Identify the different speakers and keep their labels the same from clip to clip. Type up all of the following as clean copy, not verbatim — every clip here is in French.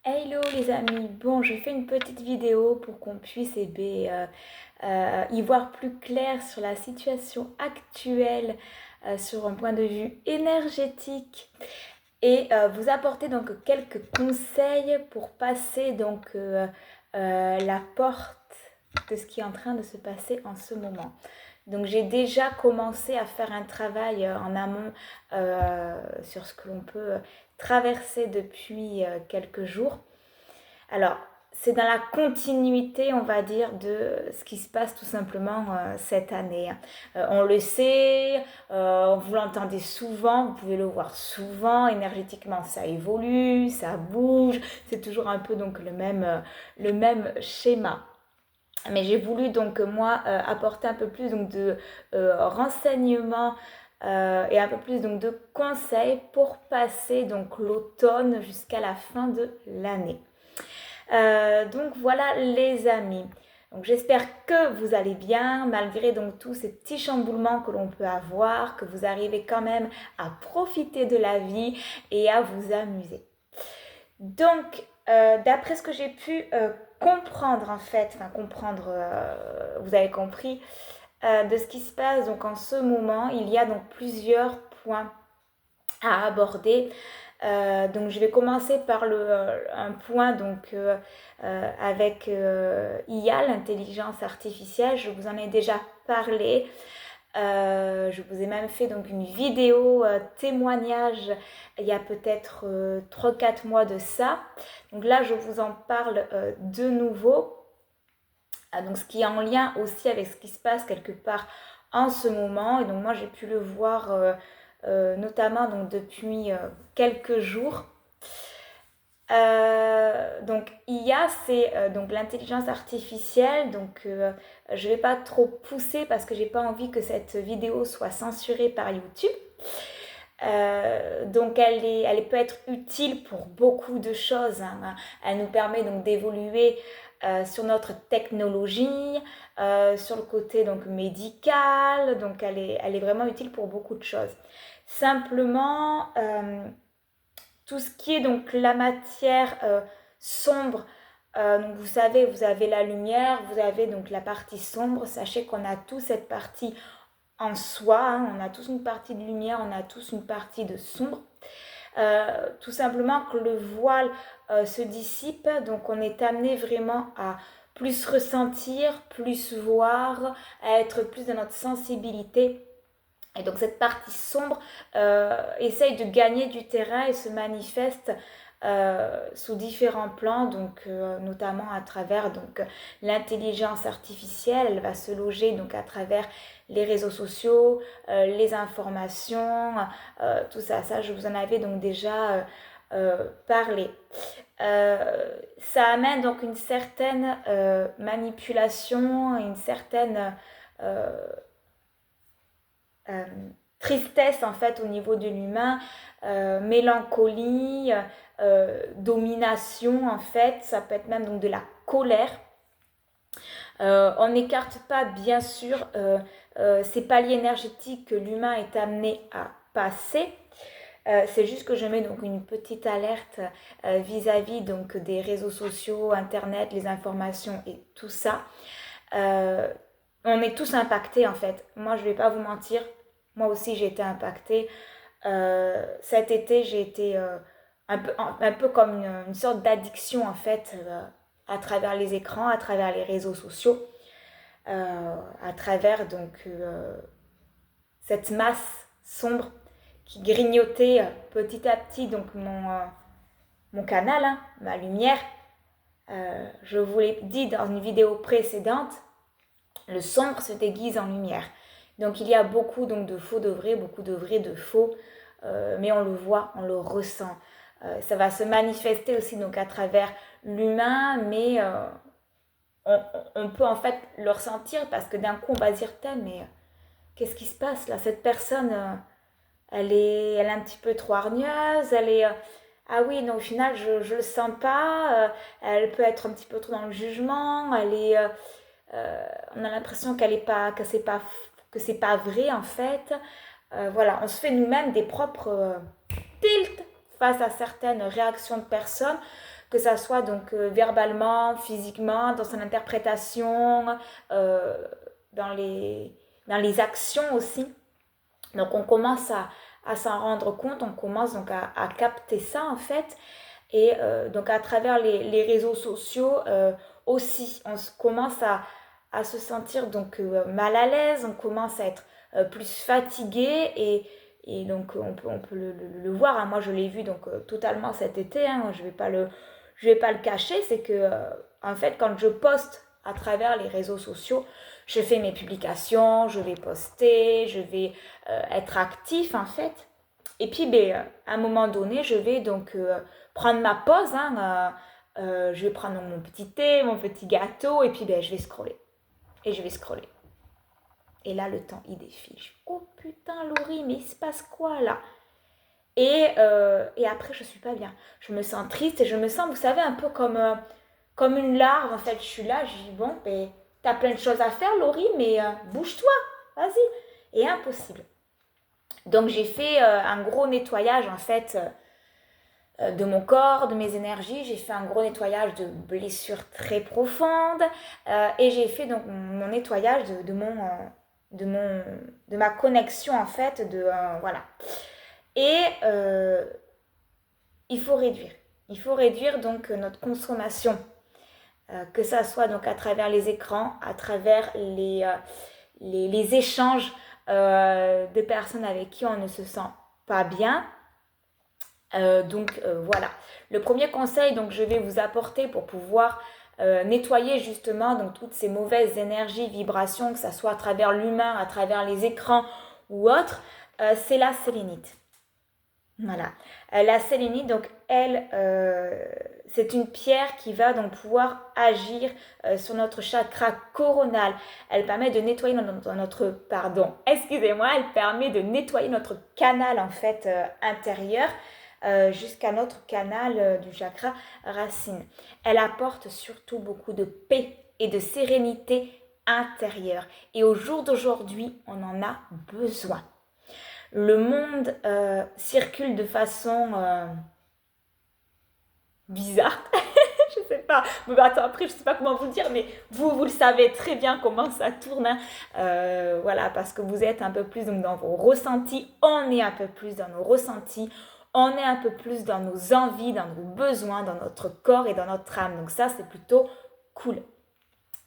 Speaker 1: Hello les amis, bon je fais une petite vidéo pour qu'on puisse y voir plus clair sur la situation actuelle, sur un point de vue énergétique et vous apporter donc quelques conseils pour passer la porte de ce qui est en train de se passer en ce moment. Donc j'ai déjà commencé à faire un travail en amont sur ce que l'on peut traverser depuis quelques jours. Alors, c'est dans la continuité, on va dire, de ce qui se passe tout simplement cette année. On le sait, vous l'entendez souvent, vous pouvez le voir souvent, énergétiquement ça évolue, ça bouge, c'est toujours un peu donc le même schéma. Mais j'ai voulu donc moi apporter un peu plus donc de renseignements et un peu plus donc de conseils pour passer donc l'automne jusqu'à la fin de l'année. Donc voilà les amis. Donc j'espère que vous allez bien malgré donc tous ces petits chamboulements que l'on peut avoir, que vous arrivez quand même à profiter de la vie et à vous amuser. Donc d'après ce que j'ai pu comprendre en fait, vous avez compris, de ce qui se passe donc en ce moment, il y a donc plusieurs points à aborder. Donc je vais commencer par un point avec IA, l'intelligence artificielle. Je vous en ai déjà parlé. Je vous ai même fait donc une vidéo témoignage il y a peut-être 3-4 mois de ça. Donc là, je vous en parle de nouveau. Donc ce qui est en lien aussi avec ce qui se passe quelque part en ce moment. Et donc moi, j'ai pu le voir notamment donc, depuis quelques jours. Donc IA, c'est donc l'intelligence artificielle. Donc je vais pas trop pousser parce que j'ai pas envie que cette vidéo soit censurée par YouTube. Donc elle peut être utile pour beaucoup de choses, hein. Elle nous permet donc d'évoluer sur notre technologie, sur le côté donc médical. Donc elle est vraiment utile pour beaucoup de choses. Simplement, tout ce qui est donc la matière sombre, donc vous savez, vous avez la lumière, vous avez donc la partie sombre. Sachez qu'on a tous cette partie en soi, hein. On a tous une partie de lumière, on a tous une partie de sombre. Tout simplement que le voile se dissipe, donc on est amené vraiment à plus ressentir, plus voir, à être plus dans notre sensibilité. Et donc cette partie sombre essaye de gagner du terrain et se manifeste sous différents plans, donc notamment à travers donc l'intelligence artificielle. Elle va se loger donc à travers les réseaux sociaux, les informations, tout ça. Ça, je vous en avais donc déjà parlé. Ça amène donc une certaine manipulation, une certaine euh, tristesse en fait au niveau de l'humain, mélancolie, domination en fait, ça peut être même donc de la colère. On n'écarte pas bien sûr ces paliers énergétiques que l'humain est amené à passer. C'est juste que je mets donc une petite alerte vis-à-vis donc des réseaux sociaux, internet, les informations et tout ça. On est tous impactés en fait. Moi je vais pas vous mentir, moi aussi j'ai été impactée. Cet été j'ai été un peu comme une sorte d'addiction en fait à travers les écrans, à travers les réseaux sociaux, à travers cette masse sombre qui grignotait petit à petit donc mon canal, hein, ma lumière. Je vous l'ai dit dans une vidéo précédente, le sombre se déguise en lumière. Donc il y a beaucoup donc, de faux de vrai, beaucoup de vrai de faux, mais on le voit, on le ressent. Ça va se manifester aussi donc à travers l'humain, mais on peut en fait le ressentir parce que d'un coup on va dire mais qu'est-ce qui se passe là? Cette personne, elle est un petit peu trop hargneuse, elle est ah oui, non, au final, je le sens pas. Elle peut être un petit peu trop dans le jugement. On a l'impression que c'est pas vrai en fait. Voilà, on se fait nous-mêmes des propres tilts face à certaines réactions de personnes que ça soit donc verbalement, physiquement, dans son interprétation, dans les actions aussi. Donc on commence à s'en rendre compte, on commence donc à capter ça en fait. Et donc à travers les réseaux sociaux aussi, on commence à se sentir donc mal à l'aise, on commence à être plus fatigué et donc on peut le voir, hein. Moi je l'ai vu donc totalement cet été, hein. Je vais pas le cacher, c'est que en fait quand je poste à travers les réseaux sociaux, je fais mes publications, je vais poster, je vais être actif en fait. Et puis à un moment donné, je vais donc prendre ma pause, hein, je vais prendre mon petit thé, mon petit gâteau et puis je vais scroller. Et je vais scroller. Et là, le temps, il défile. Je suis, oh putain, Laurie, mais il se passe quoi là? Et après, je suis pas bien. Je me sens triste et je me sens, vous savez, un peu comme une larve. En fait, je suis là, je dis, bon, t'as plein de choses à faire, Laurie, mais bouge-toi, vas-y. Et impossible. Donc, j'ai fait un gros nettoyage, en fait, de mon corps, de mes énergies. J'ai fait un gros nettoyage de blessures très profondes. Et j'ai fait donc mon nettoyage de ma connexion, en fait, voilà. Et il faut réduire. Il faut réduire donc notre consommation, que ça soit donc à travers les écrans, à travers les échanges de personnes avec qui on ne se sent pas bien. Voilà. Le premier conseil donc je vais vous apporter pour pouvoir nettoyer justement donc toutes ces mauvaises énergies, vibrations, que ça soit à travers l'humain, à travers les écrans ou autre, c'est la sélénite. Voilà. La sélénite, donc, c'est une pierre qui va donc pouvoir agir sur notre chakra coronal. Elle permet de nettoyer elle permet de nettoyer notre canal en fait intérieur jusqu'à notre canal du chakra racine. Elle apporte surtout beaucoup de paix et de sérénité intérieure. Et au jour d'aujourd'hui, on en a besoin. Le monde circule de façon bizarre. Je sais pas. Bon, attends, après, je sais pas comment vous le dire, mais vous le savez très bien comment ça tourne. Hein. Voilà, parce que vous êtes un peu plus donc, dans vos ressentis. On est un peu plus dans nos ressentis. On est un peu plus dans nos envies, dans nos besoins, dans notre corps et dans notre âme. Donc ça, c'est plutôt cool.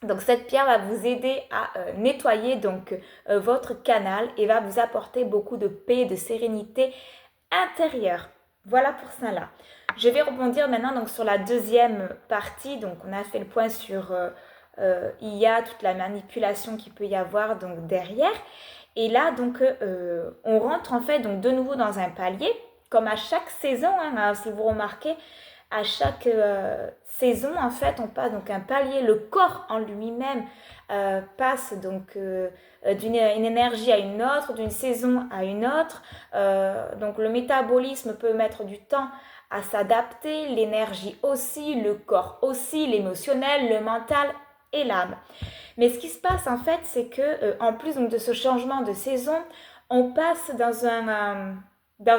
Speaker 1: Donc cette pierre va vous aider à nettoyer donc votre canal et va vous apporter beaucoup de paix, de sérénité intérieure. Voilà pour ça là. Je vais rebondir maintenant donc sur la deuxième partie. Donc on a fait le point sur il y a toute la manipulation qu'il peut y avoir donc derrière. Et là donc on rentre en fait donc de nouveau dans un palier comme à chaque saison. Hein, si vous remarquez, à chaque saison, en fait, on passe donc un palier. Le corps en lui-même passe donc d'une énergie à une autre, d'une saison à une autre. Donc le métabolisme peut mettre du temps à s'adapter, l'énergie aussi, le corps aussi, l'émotionnel, le mental et l'âme. Mais ce qui se passe en fait, c'est que en plus donc, de ce changement de saison, on passe dans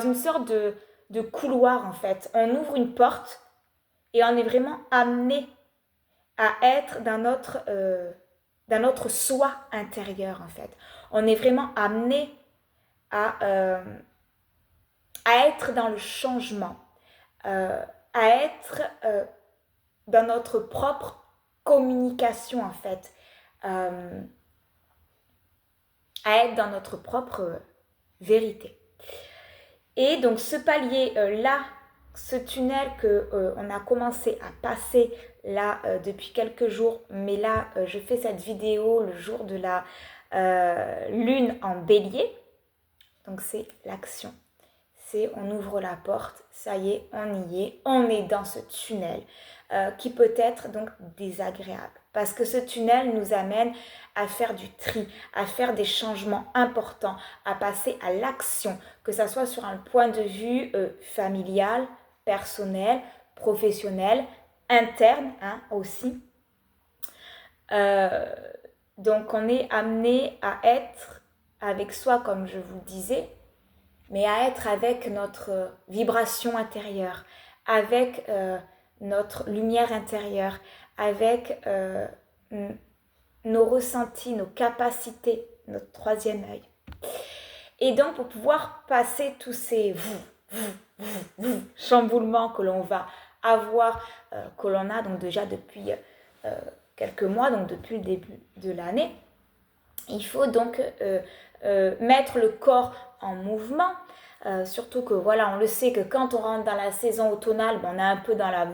Speaker 1: une sorte de couloir en fait. On ouvre une porte et on est vraiment amené à être dans notre soi intérieur en fait. On est vraiment amené à être dans le changement, à être dans notre propre communication en fait, à être dans notre propre vérité. Et donc ce palier-là, ce tunnel qu'on a commencé à passer là depuis quelques jours, mais là je fais cette vidéo le jour de la lune en bélier, donc c'est l'action. C'est on ouvre la porte, ça y est, on est dans ce tunnel qui peut être donc désagréable. Parce que ce tunnel nous amène à faire du tri, à faire des changements importants, à passer à l'action, que ce soit sur un point de vue familial, personnel, professionnel, interne hein, aussi. Donc on est amené à être avec soi, comme je vous le disais, mais à être avec notre vibration intérieure, avec notre lumière intérieure, avec nos ressentis, nos capacités, notre troisième œil. Et donc, pour pouvoir passer tous ces chamboulements que l'on va avoir, que l'on a donc déjà depuis quelques mois, donc depuis le début de l'année, il faut donc mettre le corps en mouvement. Surtout que voilà, on le sait que quand on rentre dans la saison automnale, on est un peu dans la...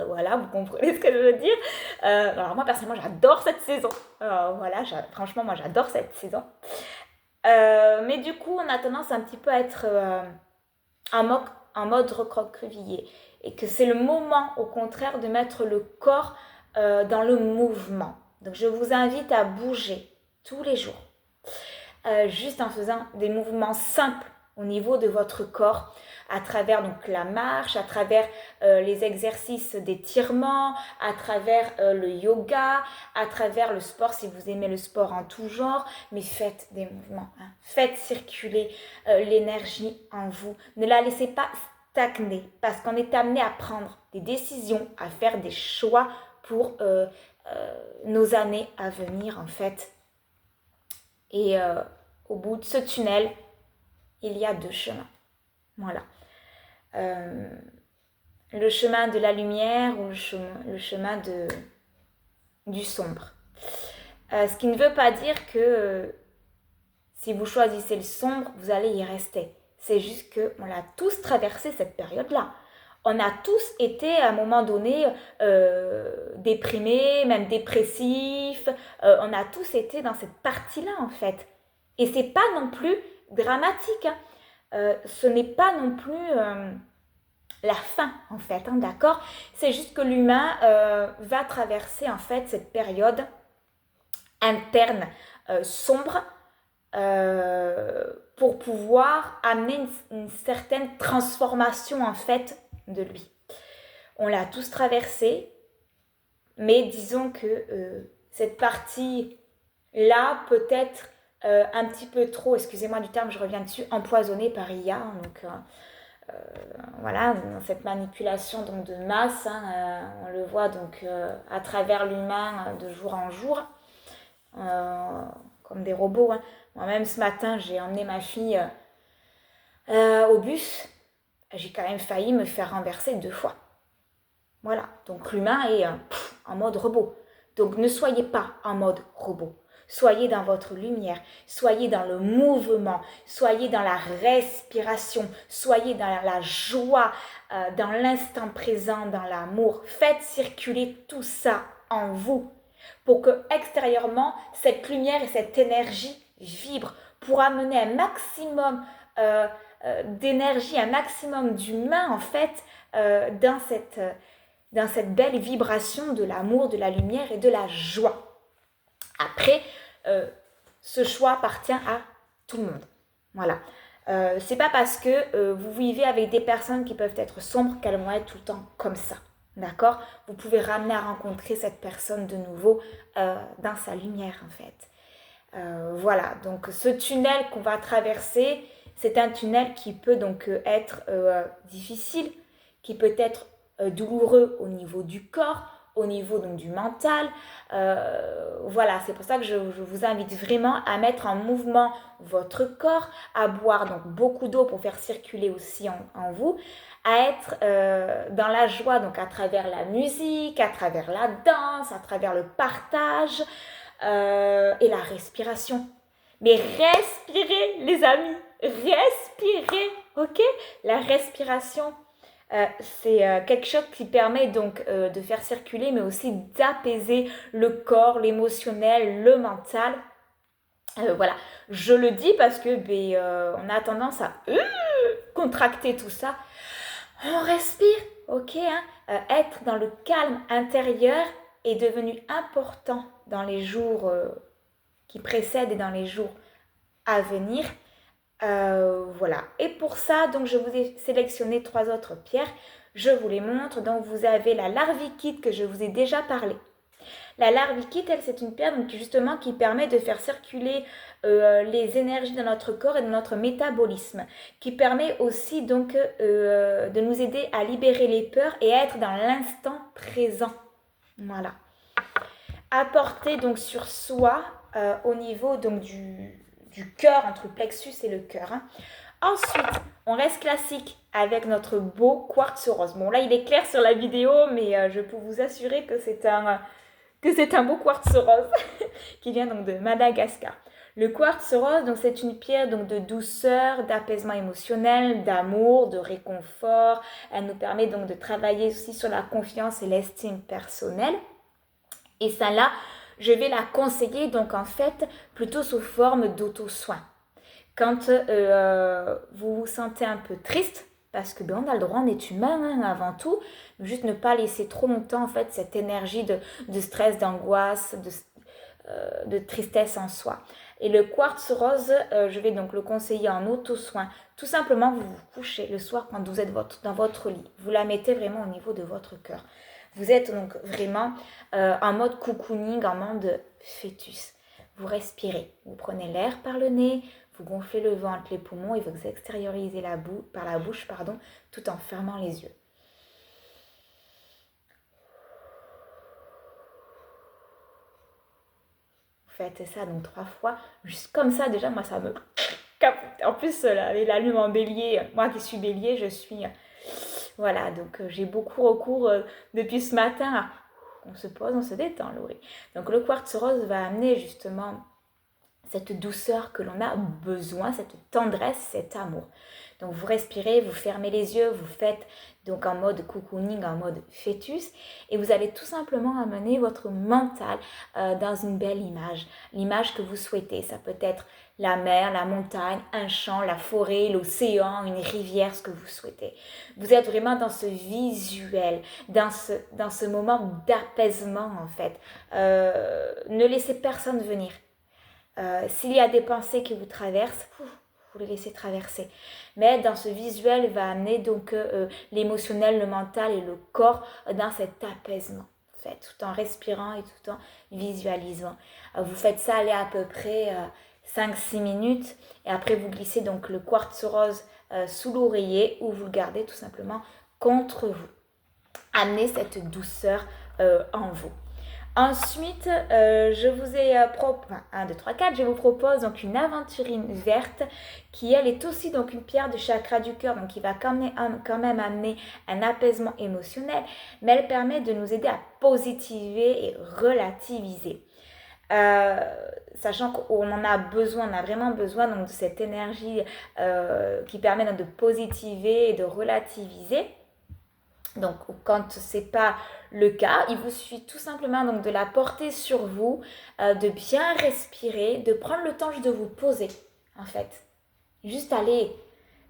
Speaker 1: voilà, vous comprenez ce que je veux dire. Alors moi personnellement j'adore cette saison. Voilà, franchement moi j'adore cette saison. Mais du coup on a tendance un petit peu à être en mode recroquevillé. Et que c'est le moment au contraire de mettre le corps dans le mouvement. Donc je vous invite à bouger tous les jours. Juste en faisant des mouvements simples au niveau de votre corps, à travers donc la marche, à travers les exercices d'étirement, à travers le yoga, à travers le sport si vous aimez le sport en tout genre, mais faites des mouvements, hein. Faites circuler l'énergie en vous. Ne la laissez pas stagner parce qu'on est amené à prendre des décisions, à faire des choix pour nos années à venir en fait. Et au bout de ce tunnel, il y a deux chemins. Voilà. Le chemin de la lumière ou le chemin du sombre. Ce qui ne veut pas dire que si vous choisissez le sombre, vous allez y rester. C'est juste qu'on a tous traversé cette période-là. On a tous été à un moment donné déprimés, même dépressifs. On a tous été dans cette partie-là en fait. Et c'est pas non plus dramatique. Hein. Ce n'est pas non plus la fin en fait, hein, d'accord? C'est juste que l'humain va traverser en fait cette période interne sombre pour pouvoir amener une certaine transformation en fait de lui. On l'a tous traversé, mais disons que cette partie-là peut être un petit peu trop, excusez-moi du terme, je reviens dessus, empoisonnée par IA. Donc voilà, dans cette manipulation donc, de masse, hein, on le voit donc à travers l'humain de jour en jour, comme des robots. Hein. Moi-même ce matin, j'ai emmené ma fille au bus. J'ai quand même failli me faire renverser 2 fois. Voilà, donc l'humain est en mode robot. Donc ne soyez pas en mode robot. Soyez dans votre lumière, soyez dans le mouvement, soyez dans la respiration, soyez dans la joie, dans l'instant présent, dans l'amour. Faites circuler tout ça en vous pour que extérieurement, cette lumière et cette énergie vibrent pour amener un maximum d'énergie, un maximum d'humain en fait dans cette belle vibration de l'amour, de la lumière et de la joie. Après, ce choix appartient à tout le monde. Voilà. C'est pas parce que vous vivez avec des personnes qui peuvent être sombres qu'elles vont être tout le temps comme ça. D'accord? Vous pouvez ramener à rencontrer cette personne de nouveau dans sa lumière en fait. Voilà, donc ce tunnel qu'on va traverser, c'est un tunnel qui peut donc être difficile, qui peut être douloureux au niveau du corps, au niveau donc du mental. Voilà, c'est pour ça que je vous invite vraiment à mettre en mouvement votre corps, à boire donc beaucoup d'eau pour faire circuler aussi en vous, à être dans la joie donc à travers la musique, à travers la danse, à travers le partage et la respiration. Mais respirez les amis, respirez, ok? La respiration, c'est quelque chose qui permet donc de faire circuler, mais aussi d'apaiser le corps, l'émotionnel, le mental. Voilà, je le dis parce que on a tendance à contracter tout ça. On respire, ok, hein? Être dans le calme intérieur est devenu important dans les jours qui précèdent et dans les jours à venir. Voilà, et pour ça donc je vous ai sélectionné 3 autres pierres, je vous les montre. Donc vous avez la larvikite que je vous ai déjà parlé, La larvikite, elle, c'est une pierre donc, justement qui permet de faire circuler les énergies dans notre corps et dans notre métabolisme, qui permet aussi donc de nous aider à libérer les peurs et à être dans l'instant présent. Voilà. Apporter donc sur soi au niveau donc du cœur, entre le plexus et le cœur. Hein. Ensuite, on reste classique avec notre beau quartz rose. Bon, là, il est clair sur la vidéo, mais je peux vous assurer que c'est un beau quartz rose qui vient donc de Madagascar. Le quartz rose, donc c'est une pierre donc de douceur, d'apaisement émotionnel, d'amour, de réconfort. Elle nous permet donc de travailler aussi sur la confiance et l'estime personnelle. Et ça là, je vais la conseiller donc en fait plutôt sous forme d'auto-soin. Quand vous vous sentez un peu triste, parce que on a le droit, on est humain hein, avant tout, juste ne pas laisser trop longtemps en fait cette énergie de stress, d'angoisse, de tristesse en soi. Et le quartz rose, je vais donc le conseiller en auto-soin. Tout simplement, vous vous couchez le soir quand vous êtes dans votre lit. Vous la mettez vraiment au niveau de votre cœur. Vous êtes donc vraiment en mode cocooning, en mode fœtus. Vous respirez, vous prenez l'air par le nez, vous gonflez le ventre, les poumons et vous extériorisez par la bouche, tout en fermant les yeux. Vous faites ça donc 3 fois, juste comme ça déjà, moi ça me... En plus, la lune en bélier, moi qui suis bélier, je suis... Voilà, donc j'ai beaucoup recours depuis ce matin à... On se pose, on se détend, Laurie. Donc le quartz rose va amener justement cette douceur que l'on a besoin, cette tendresse, cet amour. Donc vous respirez, vous fermez les yeux, vous faites donc en mode cocooning, en mode fœtus, et vous allez tout simplement amener votre mental dans une belle image, l'image que vous souhaitez. Ça peut être la mer, la montagne, un champ, la forêt, l'océan, une rivière, ce que vous souhaitez. Vous êtes vraiment dans ce visuel, dans ce moment d'apaisement en fait. Ne laissez personne venir. S'il y a des pensées qui vous traversent, vous les laissez traverser. Mais dans ce visuel va amener donc l'émotionnel, le mental et le corps dans cet apaisement. Fait, tout en respirant et tout en visualisant. Vous faites ça aller à peu près 5-6 minutes et après vous glissez donc le quartz rose sous l'oreiller ou vous le gardez tout simplement contre vous. Amenez cette douceur en vous. Ensuite, je vous ai proposé, 1, 2, 3, 4, je vous propose donc une aventurine verte qui elle est aussi donc une pierre de chakra du cœur, donc qui va quand même amener un apaisement émotionnel, mais elle permet de nous aider à positiver et relativiser. Sachant qu'on en a besoin, on a vraiment besoin donc, de cette énergie qui permet donc, de positiver et de relativiser. Donc, quand ce n'est pas le cas, il vous suffit tout simplement donc, de la porter sur vous, de bien respirer, de prendre le temps juste de vous poser, en fait. Juste aller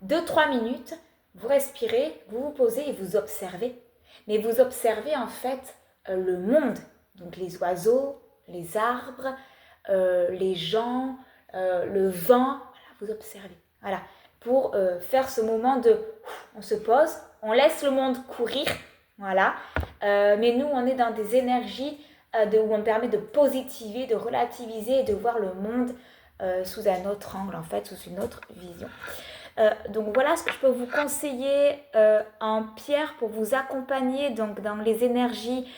Speaker 1: 2-3 minutes, vous respirez, vous vous posez et vous observez. Mais vous observez en fait le monde, donc les oiseaux, les arbres, les gens, le vent, voilà, vous observez. Voilà, pour faire ce moment de... On se pose, on laisse le monde courir, voilà. Mais nous, on est dans des énergies où on permet de positiver, de relativiser et de voir le monde sous un autre angle, en fait, sous une autre vision. Donc voilà ce que je peux vous conseiller en pierre pour vous accompagner donc, dans les énergies,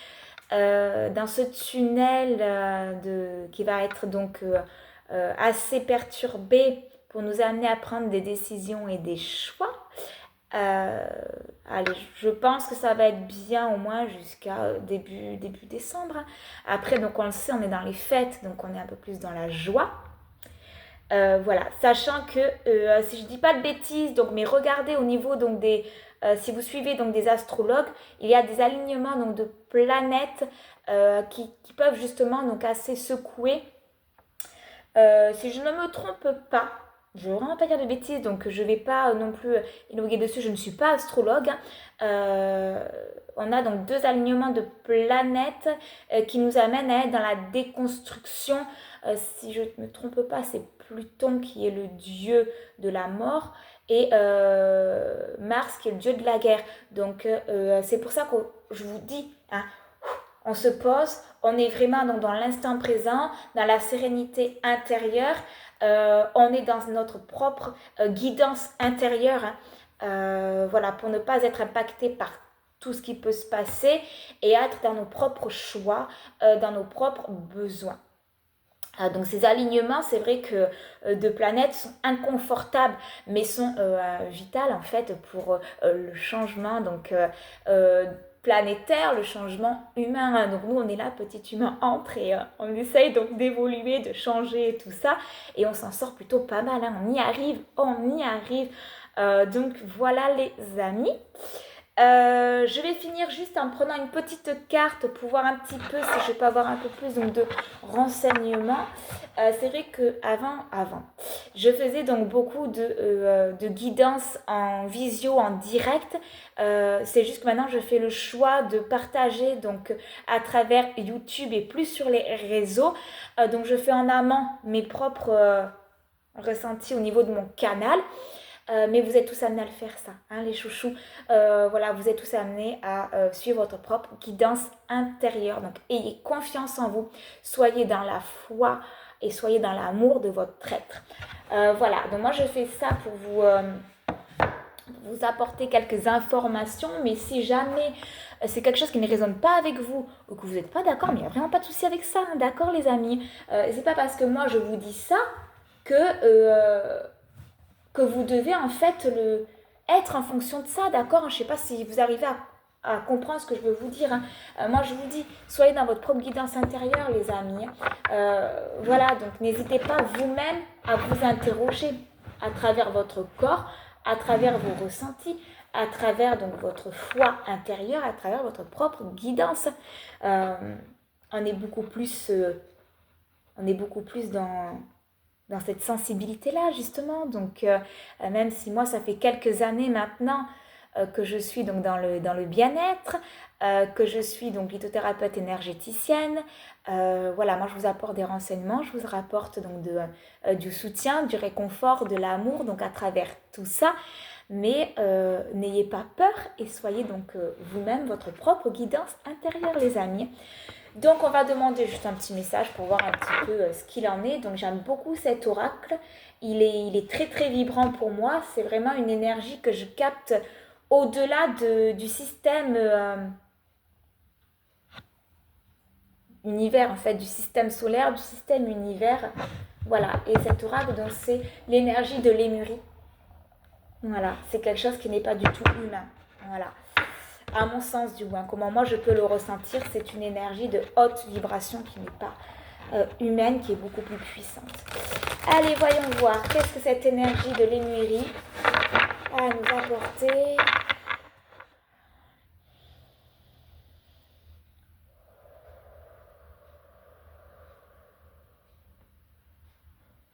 Speaker 1: dans ce tunnel qui va être donc assez perturbé pour nous amener à prendre des décisions et des choix. Allez, je pense que ça va être bien au moins jusqu'à début décembre. Après, donc on le sait, on est dans les fêtes, donc on est un peu plus dans la joie. Voilà, sachant que si je dis pas de bêtises, donc mais regardez au niveau donc des si vous suivez donc des astrologues, il y a des alignements donc de planètes qui peuvent justement donc assez secouer. Si je ne me trompe pas, je ne veux vraiment pas dire de bêtises, donc je ne vais pas non plus éloigner dessus, je ne suis pas astrologue. On a donc 2 alignements de planètes qui nous amènent à être dans la déconstruction. Si je ne me trompe pas, c'est Pluton qui est le dieu de la mort et Mars qui est le dieu de la guerre. Donc c'est pour ça que je vous dis, hein, On se pose, on est vraiment donc dans l'instant présent, dans la sérénité intérieure, on est dans notre propre guidance intérieure, voilà, pour ne pas être impacté par tout ce qui peut se passer et être dans nos propres choix, dans nos propres besoins. Donc ces alignements, c'est vrai que de planètes sont inconfortables, mais sont vitales en fait pour le changement planétaire, le changement humain. Donc nous, on est là, petit humain entre et on essaye donc d'évoluer, de changer et tout ça, et on s'en sort plutôt pas mal. On y arrive, on y arrive. Donc voilà les amis. Je vais finir juste en prenant une petite carte pour voir un petit peu si je peux avoir un peu plus donc, de renseignements. C'est vrai que avant, je faisais donc beaucoup de guidance en visio, en direct. C'est juste que maintenant je fais le choix de partager donc à travers YouTube et plus sur les réseaux. Donc je fais en amont mes propres ressentis au niveau de mon canal. Mais vous êtes tous amenés à le faire ça, hein, les chouchous. Voilà, vous êtes tous amenés à suivre votre propre guidance intérieure. Donc, ayez confiance en vous. Soyez dans la foi et soyez dans l'amour de votre être. Voilà, donc moi je fais ça pour vous apporter quelques informations. Mais si jamais c'est quelque chose qui ne résonne pas avec vous ou que vous n'êtes pas d'accord, mais il n'y a vraiment pas de souci avec ça, hein, d'accord les amis. C'est pas parce que moi je vous dis ça que vous devez en fait être en fonction de ça, d'accord? Je ne sais pas si vous arrivez à comprendre ce que je veux vous dire. Hein. Moi, je vous dis, soyez dans votre propre guidance intérieure, les amis. Voilà, donc n'hésitez pas vous-même à vous interroger à travers votre corps, à travers vos ressentis, à travers donc votre foi intérieure, à travers votre propre guidance. On est beaucoup plus dans cette sensibilité-là, justement. Donc, même si moi, ça fait quelques années maintenant que je suis donc dans le bien-être, que je suis donc lithothérapeute énergéticienne, voilà, moi, je vous apporte des renseignements, je vous rapporte donc du soutien, du réconfort, de l'amour, donc à travers tout ça. Mais n'ayez pas peur et soyez donc vous-même votre propre guidance intérieure, les amis. Donc on va demander juste un petit message pour voir un petit peu ce qu'il en est. Donc j'aime beaucoup cet oracle. Il est très très vibrant pour moi. C'est vraiment une énergie que je capte au-delà du système univers, en fait, du système solaire, du système univers. Voilà, et cet oracle, donc c'est l'énergie de Lémurie. Voilà, c'est quelque chose qui n'est pas du tout humain. Voilà. À mon sens du moins, comment moi je peux le ressentir, c'est une énergie de haute vibration qui n'est pas humaine, qui est beaucoup plus puissante. Allez, voyons voir, qu'est-ce que cette énergie de Lémurie a à nous apporter.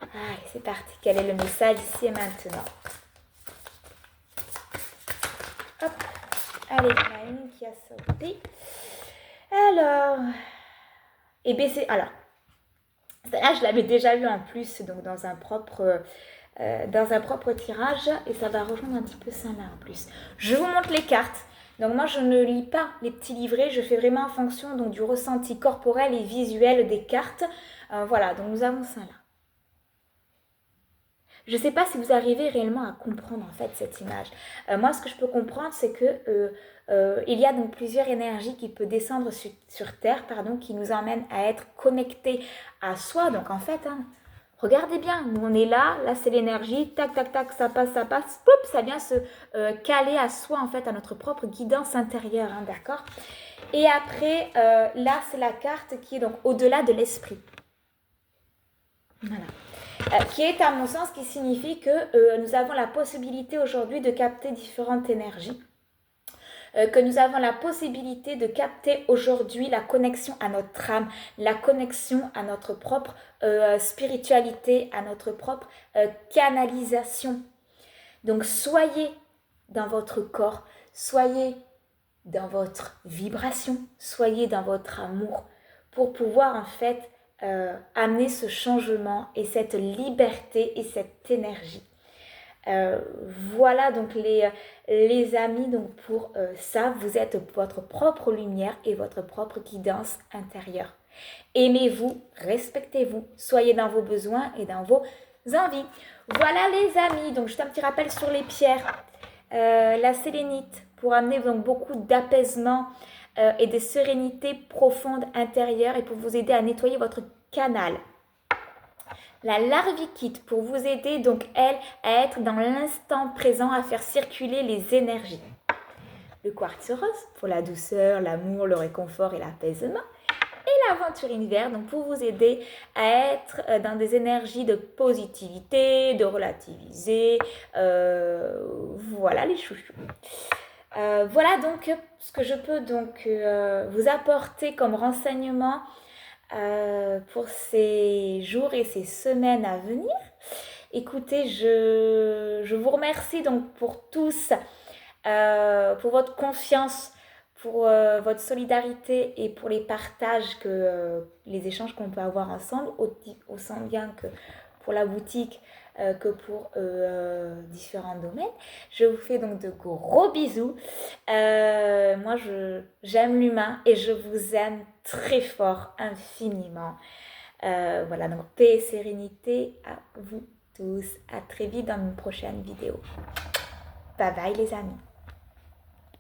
Speaker 1: Allez, c'est parti, quel est le message ici et maintenant? Hop, allez, il y en a une qui a sauté. Alors, et bien c'est... Alors, là je l'avais déjà vu en plus, donc dans un propre tirage, et ça va rejoindre un petit peu ça là en plus. Je vous montre les cartes. Donc moi je ne lis pas les petits livrets, je fais vraiment en fonction donc, du ressenti corporel et visuel des cartes. Voilà, donc nous avons ça là. Je ne sais pas si vous arrivez réellement à comprendre en fait cette image. Moi ce que je peux comprendre c'est que il y a donc plusieurs énergies qui peuvent descendre sur Terre, qui nous emmènent à être connectés à soi. Donc en fait, hein, regardez bien, nous on est là c'est l'énergie, tac tac tac, ça passe, poup, ça vient se caler à soi en fait, à notre propre guidance intérieure, hein, d'accord? Et après, là c'est la carte qui est donc au-delà de l'esprit. Voilà. Qui est à mon sens qui signifie que nous avons la possibilité aujourd'hui de capter différentes énergies, que nous avons la possibilité de capter aujourd'hui la connexion à notre âme, la connexion à notre propre spiritualité, à notre propre canalisation. Donc soyez dans votre corps, soyez dans votre vibration, soyez dans votre amour pour pouvoir en fait amener ce changement et cette liberté et cette énergie. Euh, voilà donc les amis, donc pour ça, vous êtes votre propre lumière et votre propre guidance intérieure. Aimez-vous, respectez-vous, soyez dans vos besoins et dans vos envies. Voilà les amis, donc juste un petit rappel sur les pierres. La sélénite pour amener donc beaucoup d'apaisement et de sérénité profonde intérieure et pour vous aider à nettoyer votre canal. La larvikite pour vous aider donc elle à être dans l'instant présent, à faire circuler les énergies. Le quartz rose pour la douceur, l'amour, le réconfort et l'apaisement. Et l'aventurine verte donc pour vous aider à être dans des énergies de positivité, de relativiser. Voilà les chouchous. Voilà donc ce que je peux donc vous apporter comme renseignement pour ces jours et ces semaines à venir. Écoutez, je vous remercie donc pour tous, pour votre confiance, pour votre solidarité et pour les partages, les échanges qu'on peut avoir ensemble, aussi bien que pour la boutique que pour différents domaines. Je vous fais donc de gros bisous. Moi, j'aime l'humain et je vous aime très fort, infiniment. Voilà, donc paix et sérénité à vous tous. À très vite dans une prochaine vidéo. Bye bye les amis.